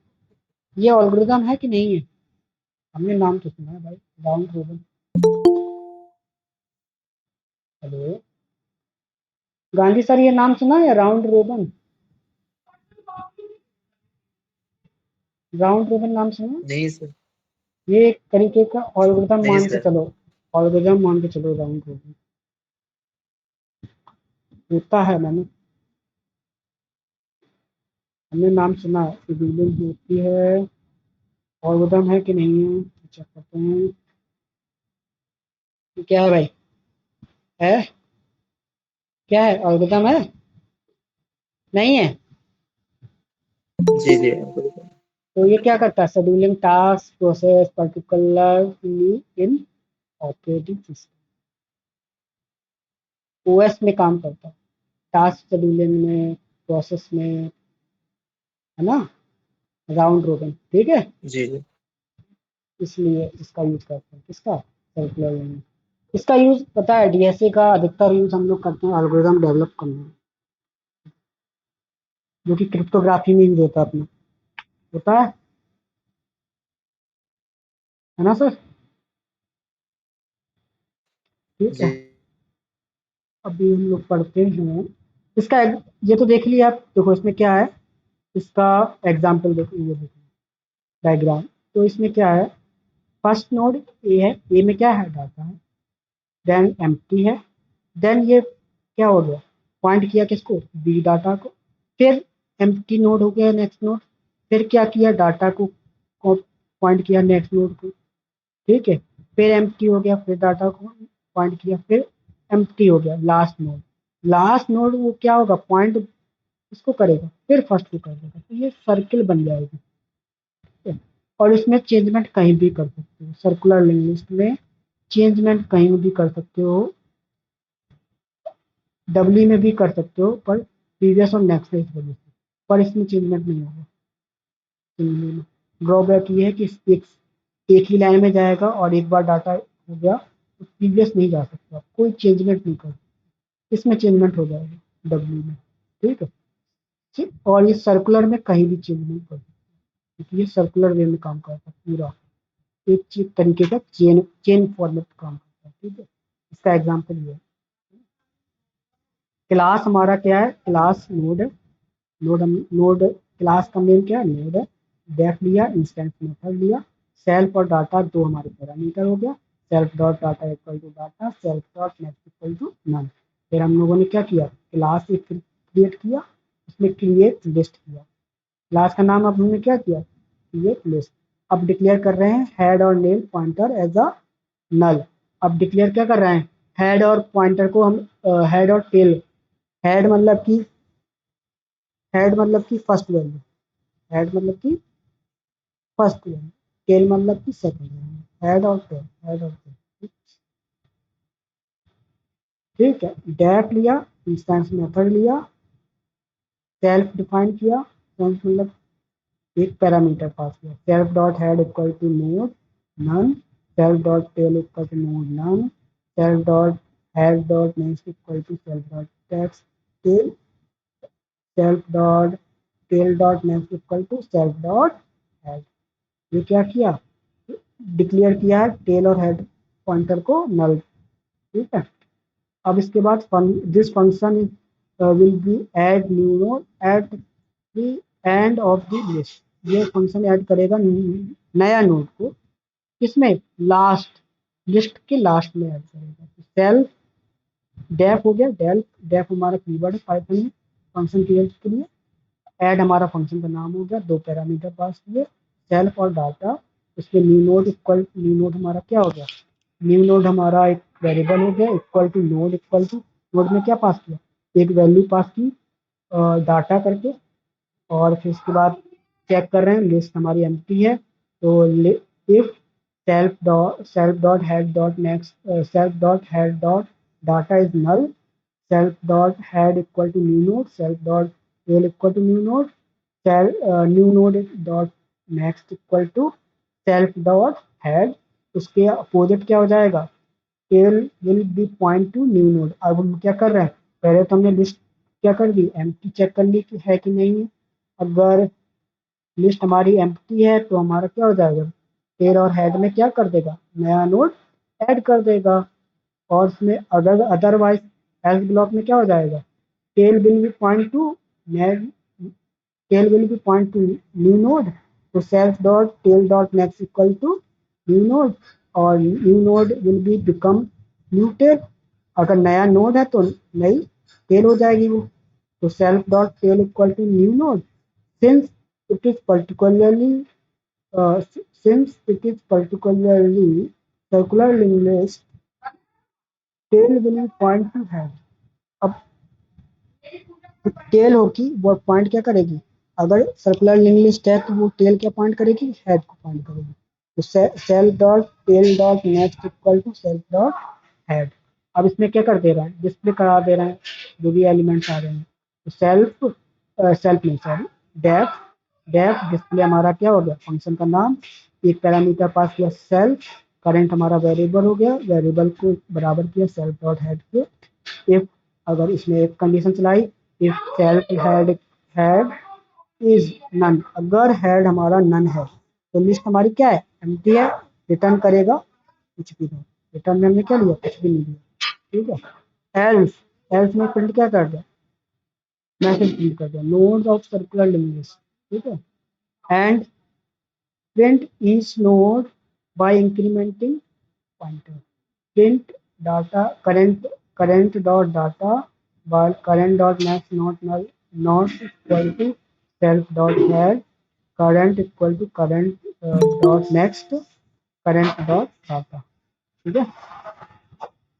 ये ऑल्गोरिदम है कि नहीं है? हमने नाम तो सुना है भाई, round robin. Hello Gandhi sir, ये नाम सुना है राउंड रोबिन? राउंड रोबिन नाम सुना है? नहीं सर। ये एक तरीके का ऑल्गोरिदम नहीं मान के सर। चलो, ऑल्गोरिदम मान के चलो, राउंड रोबिन होता है, मैंने हमने नाम सुना है, शेड्यूलिंग होती है, ऑल्गोरिदम है कि नहीं है, चेक करते हैं। ये क्या है भाई, है क्या है, ऑल्गोरिदम है, नहीं है? जी जी हमको दिखा। तो ये क्या करता है, scheduling task process particularly in operating system, OS में काम करता है, टास्क शेड्यूलिंग में, प्रोसेस में, है ना, राउंड रोबिन, ठीक है। जी जी। इसलिए इसका यूज करते हैं, किसका, सर्कुलर। इसका यूज पता है, डीएसए का अधिकतर यूज हम लोग करते हैं एल्गोरिदम डेवलप करने में, जो कि क्रिप्टोग्राफी में यूज होता है अपना, होता है ना सर? ठीक जी है। अभी हम लोग पढ़ते हैं इसका ये तो देख लिया आप, देखो इसमें क्या है, इसका एग्जाम्पल देखो, ये देखो डायग्राम। तो इसमें क्या है, फर्स्ट नोड ए है, ए में क्या है, डाटा है, देन एम्प्टी है, देन ये क्या हो गया, पॉइंट किया किसको, बी डाटा को, फिर एम्प्टी नोड हो गया नेक्स्ट नोड, फिर क्या किया, डाटा को पॉइंट किया नेक्स्ट नोड को, ठीक है, फिर एम्प्टी हो गया, फिर डाटा को पॉइंट किया, फिर एम्प्टी हो गया, लास्ट नोड, लास्ट नोड वो क्या होगा, पॉइंट इसको करेगा, फिर फर्स्ट को कर देगा, तो ये सर्किल बन जाएगी, ठीक है? और इसमें चेंजमेंट कहीं भी कर सकते हो, सर्कुलर लिंक लिस्ट में चेंजमेंट कहीं भी कर सकते हो, डब्ल्यू में भी कर सकते हो, पर प्रीवियस और नेक्स्ट इस वजह से, पर इसमें चेंजमेंट नहीं होगा। ड्रॉबैक ये है कि एक ही लाइन में जाएगा, और एक बार डाटा हो गया तो प्रीवियस नहीं जा सकता, कोई चेंजमेंट नहीं कर, इसमें चेंजमेंट हो जाएगा डब्ल्यू में, ठीक है। और ये सर्कुलर में कहीं भी चेंज नहीं कर सकते, क्योंकि ये सर्कुलर वे में काम करता है पूरा, एक तरीके का चेन चेन फॉर्मेट काम करता है, ठीक है। इसका एग्जाम्पल ये है, क्लास हमारा क्या है, क्लास नोड है, नोड क्लास का नेम क्या है, नोड है, डेफ लिया, इंस्टेंस मेथड लिया, सेल्फ और डाटा दो हमारे पैरामीटर हो गया, self dot data equal to data, self dot next equal to none. फिर हम लोगों ने क्या किया, क्लास एक क्रिएट किया, उसमें क्रिएट लिस्ट किया, क्लास का नाम अब हमने क्या किया, क्रिएट लिस्ट। अब डिक्लेयर कर रहे हैं हेड और नेम पॉइंटर एज अ नल, अब डिक्लेयर क्या कर रहे हैं, हेड और पॉइंटर को हम हेड और टेल, हेड मतलब कि फर्स्ट वैल्यू, हेड मतलब कि फर्स्ट वैल्यू, टेल मतलब कि सेकंड वैल्यू, हेड और टेल, हेड और टेल। ठीक है, डेफ लिया, इंस्टेंस मेथड लिया, सेल्फ डिफाइन किया, सेल्फ मतलब एक पैरामीटर पास किया, self dot head equal to node none, self dot tail equal to node none, self dot head dot next equal to self dot text tail, self dot tail dot next equal to self dot head. ये क्या किया, डिक्लेयर किया है टेल और हेड पॉइंटर को नल। ठीक है, अब इसके बाद this function will be add new node at the end of the list. ये फंक्शन ऐड करेगा नया नोड को, किसमें, लास्ट, लिस्ट के लास्ट में ऐड करेगा। सेल्फ डेफ हो गया, डेफ डेफ हमारा कीवर्ड है पाइथन में फंक्शन क्रिएट के लिए, ऐड हमारा फंक्शन का नाम हो गया, दो पैरामीटर पास किए, सेल्फ और डाटा, उसमें new node equal, new node हमारा क्या हो गया, न्यू नोड हमारा एक वेरिएबल हो गया, equal to node, equal to node में क्या पास किया, एक वैल्यू पास की डाटा करके, और फिर उसके बाद चेक कर रहे हैं लिस्ट हमारी एम्प्टी है, तो if self dot head dot next, self dot head dot data is null, self dot head equal to new node, self dot tail equal to new node, new node dot next equal to self dot head, उसके अपोजिट क्या हो जाएगा, tail will be point to new node. अब हम क्या कर रहे हैं, पहले तो हमने लिस्ट क्या कर दी, एम्प्टी चेक कर ली कि है कि नहीं है, अगर लिस्ट हमारी एम्प्टी है तो हमारा क्या हो जाएगा, टेल और हेड में क्या कर देगा, नया नोड ऐड कर देगा, और उसमें अगर अदरवाइज एल्स ब्लॉक में क्या हो जाएगा, tail will be point to tail will be point to new node, तो self dot tail dot next equal to new node, और new node will be become new tail, अगर नया नोड है तो नई टेल हो जाएगी वो, तो self dot tail equal to new node, since it is particularly since it is particularly circular linked list, tail will point to head। अब टेल होगी वो पॉइंट क्या करेगी, अगर सर्कुलर लिंक लिस्ट है तो वो टेल क्या पॉइंट करेगी, हेड को पॉइंट करेगी, तो self dot tail dot next equal to self dot head. अब इसमें क्या कर दे रहा है, डिस्प्ले करा दे रहा है जो भी एलिमेंट्स आ रहे हैं, तो सेल्फ नहीं सॉरी, डेफ डेफ डिस्प्ले हमारा क्या हो गया, फंक्शन का नाम, एक पैरामीटर पास किया सेल्फ, करंट हमारा वेरिएबल हो गया, वेरिएबल को बराबर किया सेल्फ डॉट हेड के, इफ अगर इसमें एक कंडीशन चलाई, if self head is none, अगर हेड हमारा नन है तो लिस्ट हमारी क्या है, एम्प्टी है, रिटर्न करेगा कुछ भी नहीं, रिटर्न में हमने क्या लिया, कुछ भी नहीं लिया। ठीक है, एल्स एल्स में प्रिंट क्या कर दिया, मैसेज प्रिंट कर दिया, nodes of circular link list. ठीक है, and print each node by incrementing pointer, print data current dot data while current dot next not equal to self dot head, current equal to current dot next current dot data। ठीक है,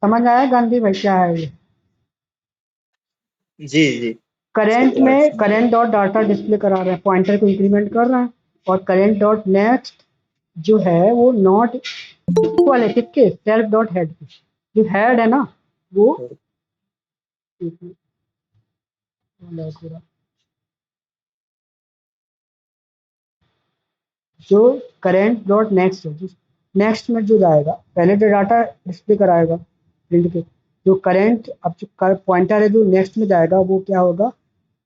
समझ आया गांधी भाई क्या है ये, जी जी, करेंट समझ में समझ करेंट डॉट डाटा डिस्प्ले करा रहा है, पॉइंटर को इंक्रीमेंट कर रहा है, और करेंट डॉट नेक्स्ट जो है वो नॉट इक्वल है किसके, सेल्फ डॉट हेड के, जो हेड है ना वो जो करेंट डॉट नेक्स्ट है, नेक्स्ट में जो जाएगा, पहले जो डाटा डिस्प्ले कराएगा प्रिंट के, जो करेंट अब जो पॉइंटर है जो नेक्स्ट में जाएगा वो क्या होगा,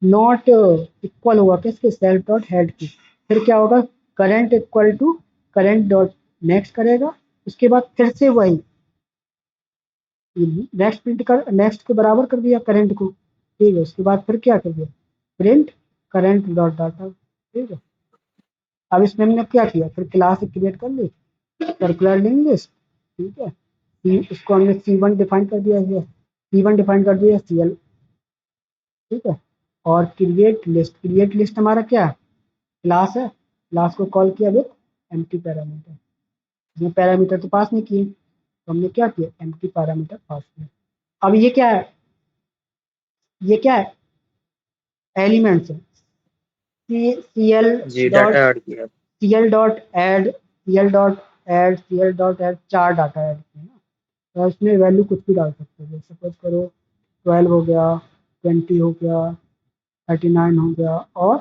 नॉट इक्वल होगा किसके, सेल्फ डॉट हेड की, फिर क्या होगा, current equal to current dot next करेगा, उसके बाद फिर से वही नेक्स्ट प्रिंट कर, नेक्स्ट के बराबर कर दिया करंट को। ठीक है, उसके बाद फिर क्या कर दिया, प्रिंट करंट डॉट डाटा। ठीक है, अब इसमें हमने क्या किया, फिर क्लास क्रिएट कर ली सर्कुलर लिंक लिस्ट। ठीक है, इसको हमने C1 डिफाइन कर दिया है, C1 डिफाइन कर दिया CL। ठीक है, और क्रिएट लिस्ट हमारा क्या है, क्लास है, क्लास को कॉल किया विद एम्प्टी पैरामीटर, इसमें पैरामीटर तो पास नहीं किए, तो हमने क्या किया, एम्प्टी पैरामीटर पास किया। अब ये क्या है, ये क्या है, एलिमेंट्स है। C L G, dot data add किया। C L dot add C L dot add C L dot add, 4 data add किए ना। तो इसमें वैल्यू कुछ भी डाल सकते हो, जैसे सपोज करो 12 हो गया, 20 हो गया, 39 हो गया और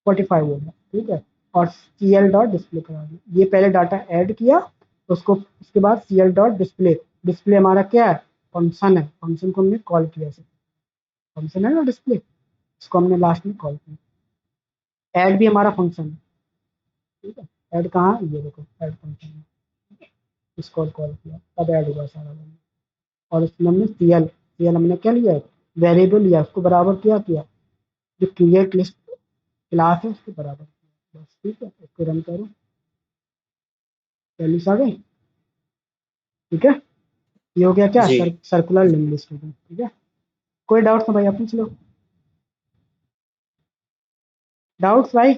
45 हो गया, ठीक है। और सी एल डॉट डिस्प्ले करा दिया, ये पहले डाटा ऐड किया, उसको उसके बाद C L dot display, display हमारा क्या है, फंक्शन है, फंक्शन को हमने कॉल किया, फंक्शन है ना डिस्प्ले, इसको हमने लास्ट में कॉल किया। ऐड भी हमारा फंक्शन है, ठीक है। ऐड कहाँ है, ये देखो ऐड फंक्शन है, इसको कॉल किया तब ऐड हुआ सारा वाला। और उसमें हमने सी एल हमने क्या लिया, वेरिएबल लिया, उसको बराबर क्या किया, जो क्रिएट लिस्ट क्लास है उसके बराबर किया, बस ठीक है। इसको रन करो, वैल्यूज आ गई, ठीक है। ये हो गया क्या, जी। सर्कुलर लिंक लिस्ट हो गया, ठीक है। कोई डाउट्स ना भाई, आप पूछ लो, डाउट्स भाई।